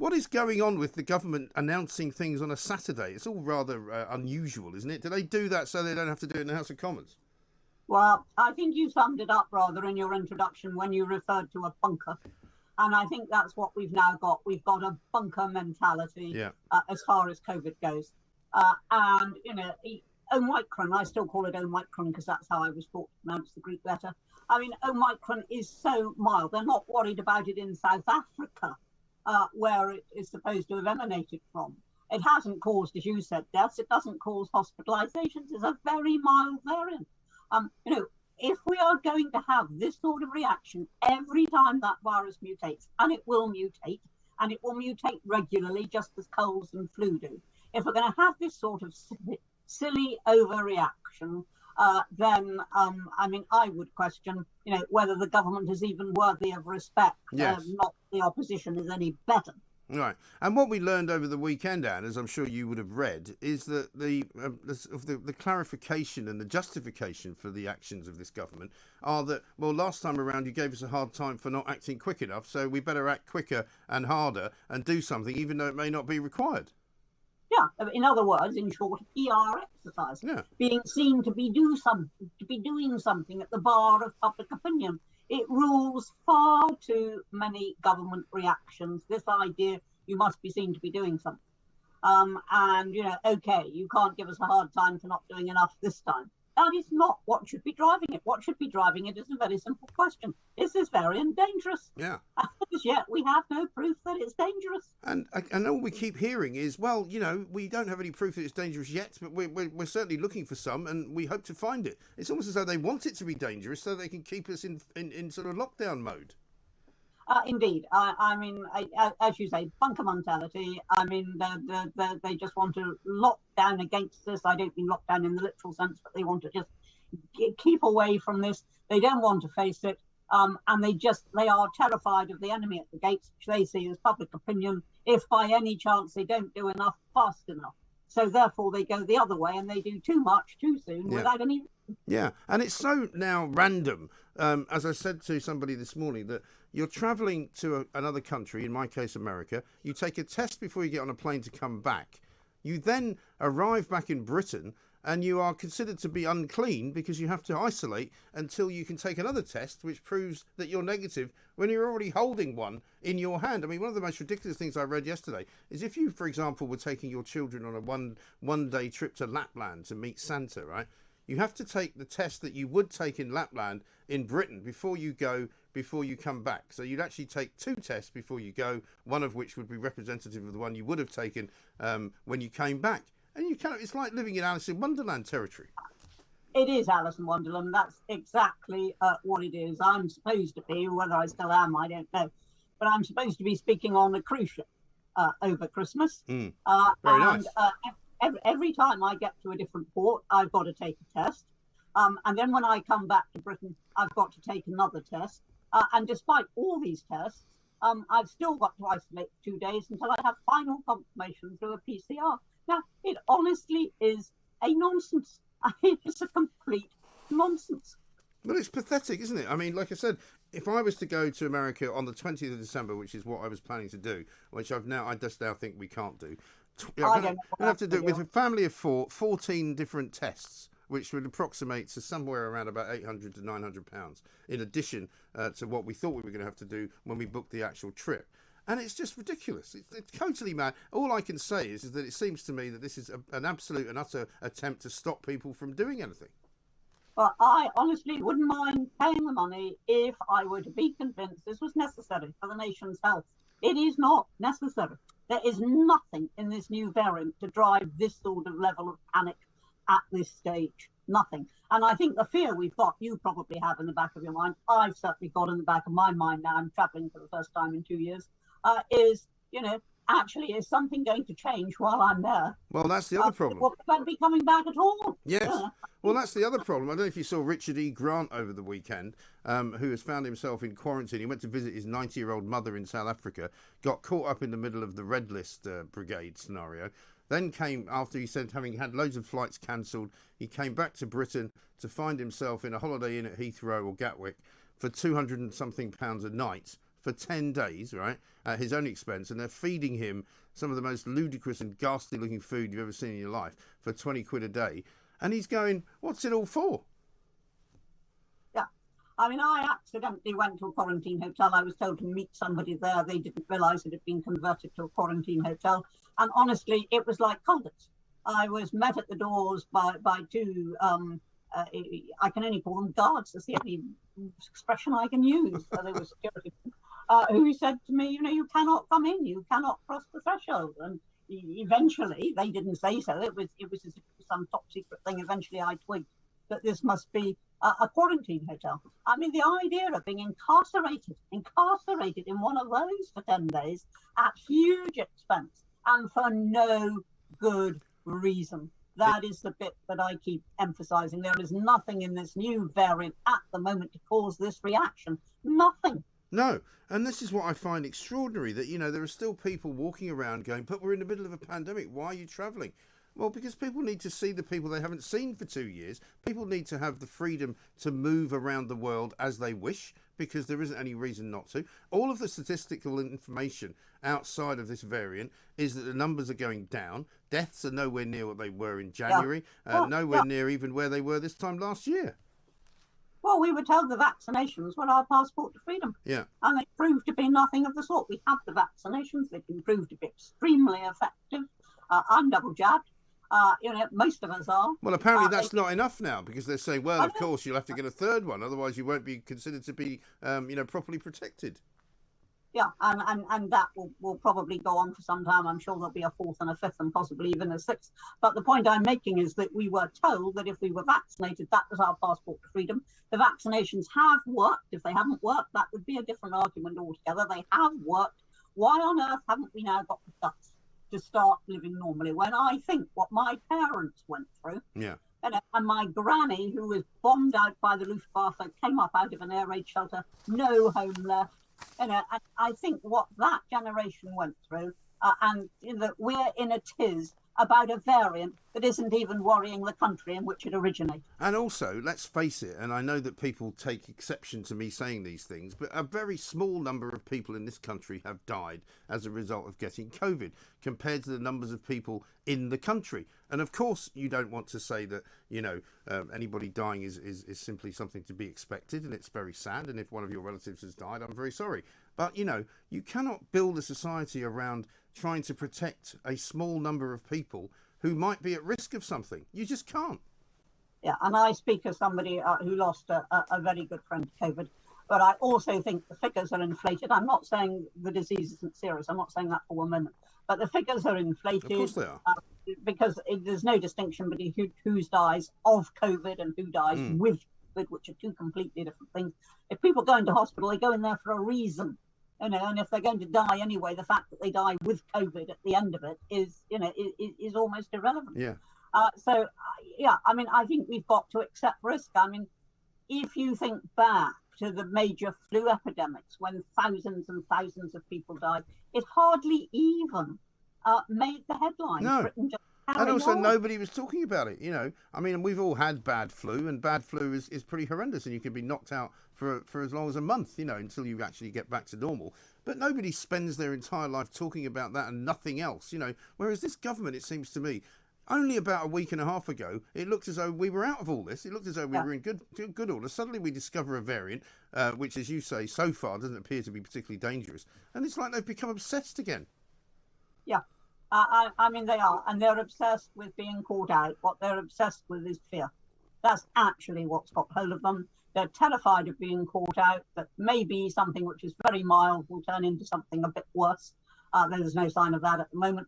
What is going on with the government announcing things on a Saturday? It's all rather unusual, isn't it? Do they do that so they don't have to do it in the House of Commons? Well, I think you summed it up rather in your introduction when you referred to a bunker. And I think that's what we've now got. We've got a bunker mentality as far as COVID goes. And, Omicron, I still call it Omicron because that's how I was taught to pronounce the Greek letter. I mean, Omicron is so mild. They're not worried about it in South Africa, where it is supposed to have emanated from. It hasn't caused, as you said, deaths. It doesn't cause hospitalizations. It's a very mild variant. If we are going to have this sort of reaction every time that virus mutates, and it will mutate regularly, just as colds and flu do. If we're going to have this sort of silly overreaction, then I would question, whether the government is even worthy of respect. Yes. Not the opposition is any better. Right, and what we learned over the weekend, Anne, as I'm sure you would have read, is that the clarification and the justification for the actions of this government are that, well, last time around you gave us a hard time for not acting quick enough, so we better act quicker and harder and do something, even though it may not be required. Yeah, in other words, in short, PR exercise. Yeah. Being seen to be doing something at the bar of public opinion. It rules far too many government reactions, this idea you must be seen to be doing something. Okay, you can't give us a hard time for not doing enough this time. That is not what should be driving it. What should be driving it is a very simple question. Is this variant dangerous? Yeah. As yet, we have no proof that it's dangerous. And all we keep hearing is, well, we don't have any proof that it's dangerous yet, but we're certainly looking for some, and we hope to find it. It's almost as though they want it to be dangerous so they can keep us in sort of lockdown mode. Indeed. As you say, bunker mentality. They just want to lock down against this. I don't mean lock down in the literal sense, but they want to just keep away from this. They don't want to face it. And they are terrified of the enemy at the gates, which they see as public opinion, if by any chance they don't do enough fast enough. So therefore they go the other way and they do too much too soon without any... Yeah, and it's so now random, as I said to somebody this morning, that you're travelling to another country, in my case America, you take a test before you get on a plane to come back. You then arrive back in Britain and you are considered to be unclean because you have to isolate until you can take another test which proves that you're negative when you're already holding one in your hand. I mean, one of the most ridiculous things I read yesterday is if you, for example, were taking your children on a one-day trip to Lapland to meet Santa, right? You have to take the test that you would take in Lapland in Britain before you come back. So you'd actually take two tests before you go, one of which would be representative of the one you would have taken when you came back. And it's like living in Alice in Wonderland territory. It is Alice in Wonderland. That's exactly what it is. I'm supposed to be, whether I still am, I don't know. But I'm supposed to be speaking on a cruise ship over Christmas. Very nice. Every time I get to a different port, I've got to take a test. And then when I come back to Britain, I've got to take another test. And despite all these tests, I've still got to isolate for 2 days until I have final confirmation through a PCR. Now, it honestly is a nonsense. It's a complete nonsense. Well, it's pathetic, isn't it? I mean, like I said, if I was to go to America on the 20th of December, which is what I was planning to do, which I just now think we can't do, I'm going to have to do it with a family of 14 different tests, which would approximate to somewhere around about £800 to £900, in addition to what we thought we were going to have to do when we booked the actual trip. And it's just ridiculous. It's totally mad. All I can say is that it seems to me that this is an absolute and utter attempt to stop people from doing anything. Well, I honestly wouldn't mind paying the money if I were to be convinced this was necessary for the nation's health. It is not necessary. There is nothing in this new variant to drive this sort of level of panic at this stage. Nothing. And I think the fear we've got, you probably have in the back of your mind, I've certainly got in the back of my mind now, I'm travelling for the first time in 2 years, is, actually, is something going to change while I'm there? Well, that's the other problem. Well, won't be coming back at all. Yes. Well, that's the other problem. I don't know if you saw Richard E. Grant over the weekend, who has found himself in quarantine. He went to visit his 90-year-old mother in South Africa, got caught up in the middle of the Red List brigade scenario, then came, after he said having had loads of flights cancelled, he came back to Britain to find himself in a Holiday Inn at Heathrow or Gatwick for £200 and something a night for 10 days, right? at his own expense, and they're feeding him some of the most ludicrous and ghastly looking food you've ever seen in your life for 20 quid a day. And he's going, what's it all for? Yeah. I mean, I accidentally went to a quarantine hotel. I was told to meet somebody there. They didn't realise it had been converted to a quarantine hotel. And honestly, it was like cultists. I was met at the doors by two, I can only call them guards. That's the only expression I can use. They were security, who said to me, you cannot come in. You cannot cross the threshold. And eventually, they didn't say so. It was as if it was some top secret thing. Eventually, I twigged that this must be a quarantine hotel. I mean, the idea of being incarcerated in one of those for 10 days at huge expense and for no good reason. That is the bit that I keep emphasizing. There is nothing in this new variant at the moment to cause this reaction. Nothing. No, and this is what I find extraordinary, that, there are still people walking around going, but we're in the middle of a pandemic, why are you travelling? Well, because people need to see the people they haven't seen for 2 years. People need to have the freedom to move around the world as they wish, because there isn't any reason not to. All of the statistical information outside of this variant is that the numbers are going down. Deaths are nowhere near what they were in January, nowhere near even where they were this time last year. Well, we were told the vaccinations were our passport to freedom. Yeah. And they proved to be nothing of the sort. We had the vaccinations. They've been proved to be extremely effective. I'm double jabbed. Most of us are. Well, apparently that's not enough now, because they're saying, well, of course, you'll have to get a third one. Otherwise, you won't be considered to be, properly protected. Yeah, and that will probably go on for some time. I'm sure there'll be a fourth and a fifth and possibly even a sixth. But the point I'm making is that we were told that if we were vaccinated, that was our passport to freedom. The vaccinations have worked. If they haven't worked, that would be a different argument altogether. They have worked. Why on earth haven't we now got the guts to start living normally? When I think what my parents went through, and my granny, who was bombed out by the Luftwaffe, came up out of an air raid shelter, no home left. And I think what that generation went through, and that we're in a tiz about a variant that isn't even worrying the country in which it originated. And also, let's face it, and I know that people take exception to me saying these things, but a very small number of people in this country have died as a result of getting COVID compared to the numbers of people in the country. And of course, you don't want to say that, anybody dying is simply something to be expected, and it's very sad. And if one of your relatives has died, I'm very sorry. But, you cannot build a society around trying to protect a small number of people who might be at risk of something. You just can't. Yeah, and I speak as somebody who lost a very good friend to COVID. But I also think the figures are inflated. I'm not saying the disease isn't serious. I'm not saying that for 1 minute. But the figures are inflated. Of course they are. Because there's no distinction between who dies of COVID and who dies with COVID, which are two completely different things. If people go into hospital, they go in there for a reason. And if they're going to die anyway, the fact that they die with COVID at the end of it is almost irrelevant. Yeah. I mean, I think we've got to accept risk. I mean, if you think back to the major flu epidemics when thousands and thousands of people died, it hardly even made the headlines. No. Britain just and also nobody was talking about it, I mean, we've all had bad flu, and bad flu is pretty horrendous, and you can be knocked out for as long as a month, until you actually get back to normal. But nobody spends their entire life talking about that and nothing else, whereas this government, it seems to me, only about a week and a half ago, it looked as though we were out of all this. It looked as though we were in good order. Suddenly we discover a variant, which, as you say, so far doesn't appear to be particularly dangerous. And it's like they've become obsessed again. Yeah. I mean, they are, and they're obsessed with being caught out. What they're obsessed with is fear. That's actually what's got hold of them. They're terrified of being caught out, that maybe something which is very mild will turn into something a bit worse. There's no sign of that at the moment.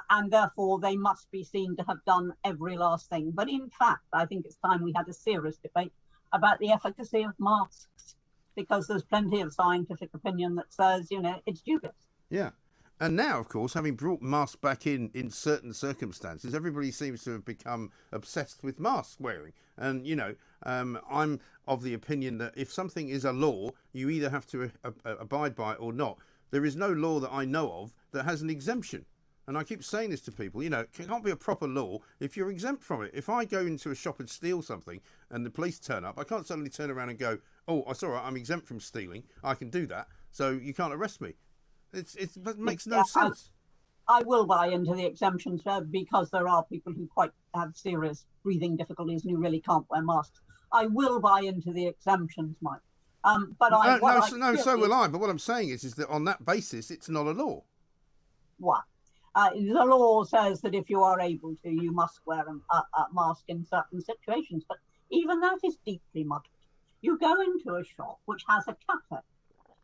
And therefore, they must be seen to have done every last thing. But in fact, I think it's time we had a serious debate about the efficacy of masks, because there's plenty of scientific opinion that says, it's dubious. Yeah. And now, of course, having brought masks back in certain circumstances, everybody seems to have become obsessed with mask wearing. And, I'm of the opinion that if something is a law, you either have to abide by it or not. There is no law that I know of that has an exemption. And I keep saying this to people, it can't be a proper law if you're exempt from it. If I go into a shop and steal something and the police turn up, I can't suddenly turn around and go, oh, it's all right, I'm exempt from stealing. I can do that, so you can't arrest me. It makes no sense. I will buy into the exemptions because there are people who quite have serious breathing difficulties and who really can't wear masks. I will buy into the exemptions, Mike. So will I. But what I'm saying is that on that basis, it's not a law. What? The law says that if you are able to, you must wear a mask in certain situations. But even that is deeply muddled. You go into a shop which has a cafe,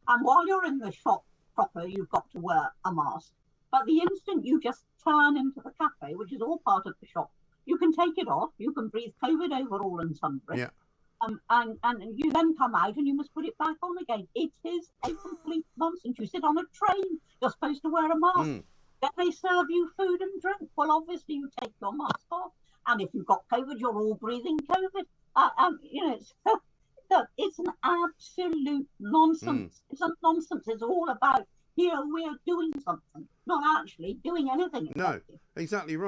and while you're in the shop proper, you've got to wear a mask. But the instant you just turn into the cafe, which is all part of the shop, you can take it off. You can breathe COVID over all and sundry. Yeah. And you then come out and you must put it back on again. It is a complete nonsense. You sit on a train, you're supposed to wear a mask. Then they serve you food and drink. Well, obviously you take your mask off, and if you've got COVID, you're all breathing COVID. It's an absolute nonsense. It's a nonsense. It's all about here we're doing something, not actually doing anything. No, exactly right.